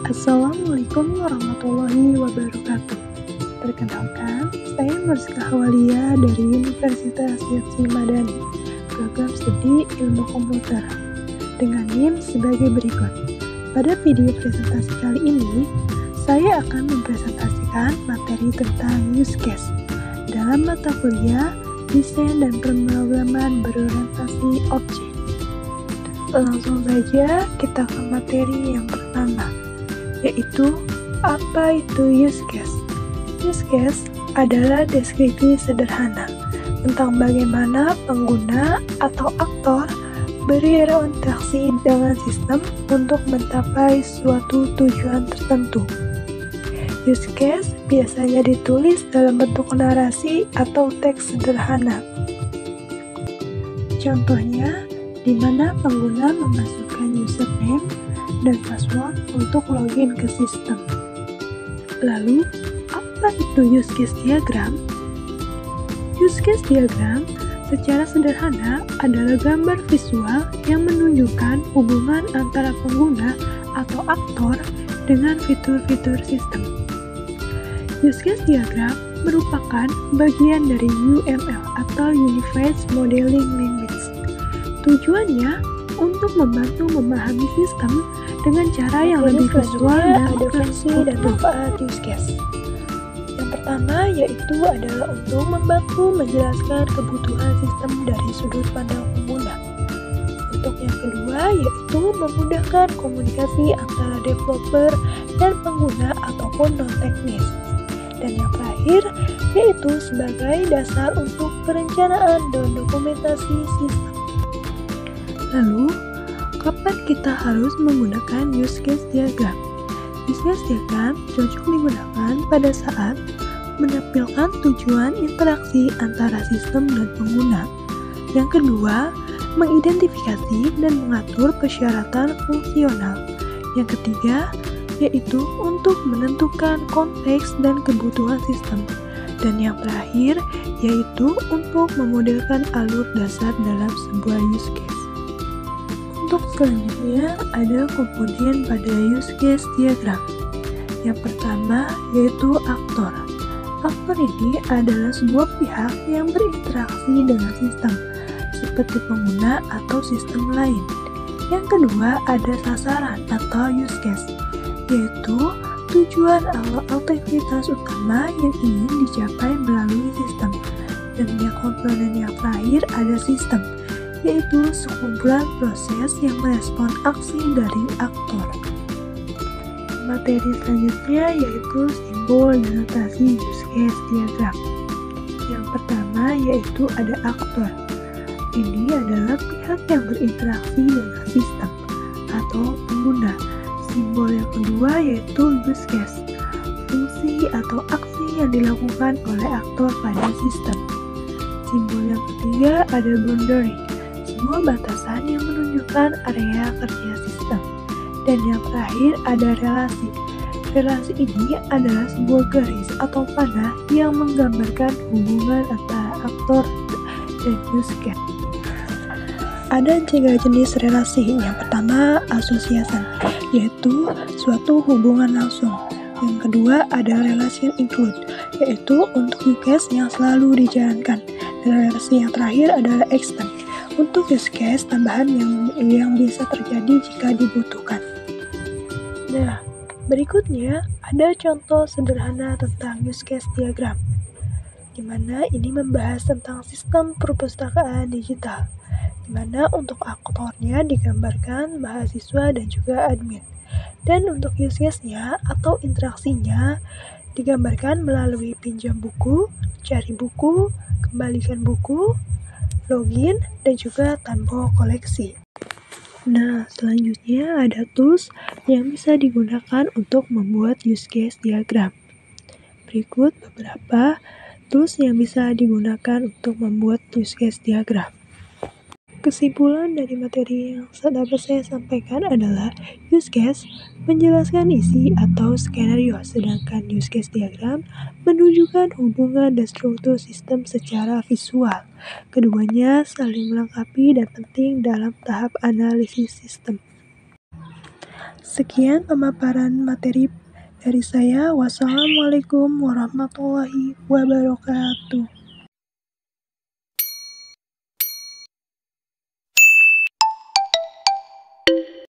Assalamualaikum warahmatullahi wabarakatuh. Perkenalkan, saya Mariska Hawalia dari Universitas Yatsi Madani, program studi ilmu komputer, dengan NIM sebagai berikut. Pada video presentasi kali ini, saya akan mempresentasikan materi tentang use case dalam mata kuliah desain dan pemrograman berorientasi objek. Langsung saja kita ke materi yang pertama, yaitu apa itu use case. Use case adalah deskripsi sederhana tentang bagaimana pengguna atau aktor berinteraksi dengan sistem untuk mencapai suatu tujuan tertentu. Use case biasanya ditulis dalam bentuk narasi atau teks sederhana. Contohnya, di mana pengguna memasukkan username dan password untuk login ke sistem. Lalu, apa itu use case diagram? Use case diagram secara sederhana adalah gambar visual yang menunjukkan hubungan antara pengguna atau aktor dengan fitur-fitur sistem. Use case diagram merupakan bagian dari UML atau Unified Modeling Language. Tujuannya untuk membantu memahami sistem dengan cara yang lebih visual dan terstruktur. Dan manfaat use case. Yang pertama yaitu adalah untuk membantu menjelaskan kebutuhan sistem dari sudut pandang pengguna. Untuk yang kedua yaitu memudahkan komunikasi antara developer dan pengguna ataupun non-teknis. Dan yang terakhir yaitu sebagai dasar untuk perencanaan dan dokumentasi sistem. Lalu, kapan kita harus menggunakan use case diagram? Use case diagram cocok digunakan pada saat menampilkan tujuan interaksi antara sistem dan pengguna. Yang kedua, mengidentifikasi dan mengatur persyaratan fungsional. Yang ketiga, yaitu untuk menentukan konteks dan kebutuhan sistem. Dan yang terakhir, yaitu untuk memodelkan alur dasar dalam sebuah use case. Untuk selanjutnya, ada komponen pada use case diagram. Yang pertama, yaitu aktor. Aktor ini adalah sebuah pihak yang berinteraksi dengan sistem, seperti pengguna atau sistem lain. Yang kedua, ada sasaran atau use case, yaitu tujuan atau aktivitas utama yang ingin dicapai melalui sistem. Dan yang komponen yang terakhir ada sistem, yaitu sekumpulan proses yang merespon aksi dari aktor. Materi selanjutnya yaitu simbol dan notasi use case diagram. Yang pertama yaitu ada aktor. Ini adalah pihak yang berinteraksi dengan sistem atau pengguna. Simbol yang kedua yaitu use case, fungsi atau aksi yang dilakukan oleh aktor pada sistem. Simbol yang ketiga ada boundary, sebuah batasan yang menunjukkan area kerja sistem. Dan yang terakhir ada relasi. Relasi ini adalah sebuah garis atau panah yang menggambarkan hubungan antara aktor dan use case. Ada 3 jenis relasi. Yang pertama, association, yaitu suatu hubungan langsung. Yang kedua, ada relation include, yaitu untuk use case yang selalu dijalankan. Dan relasi yang terakhir adalah extend, untuk use case tambahan yang bisa terjadi jika dibutuhkan. Nah, berikutnya ada contoh sederhana tentang use case diagram, di mana ini membahas tentang sistem perpustakaan digital, di mana untuk aktornya digambarkan mahasiswa dan juga admin. Dan untuk use case-nya atau interaksinya digambarkan melalui pinjam buku, cari buku, kembalikan buku, login, dan juga tombol koleksi. Nah, selanjutnya ada tools yang bisa digunakan untuk membuat use case diagram. Berikut beberapa tools yang bisa digunakan untuk membuat use case diagram. Kesimpulan dari materi yang dapat saya sampaikan adalah use case menjelaskan isi atau skenario, sedangkan use case diagram menunjukkan hubungan dan struktur sistem secara visual. Keduanya saling melengkapi dan penting dalam tahap analisis sistem. Sekian pemaparan materi dari saya. Wassalamualaikum warahmatullahi wabarakatuh.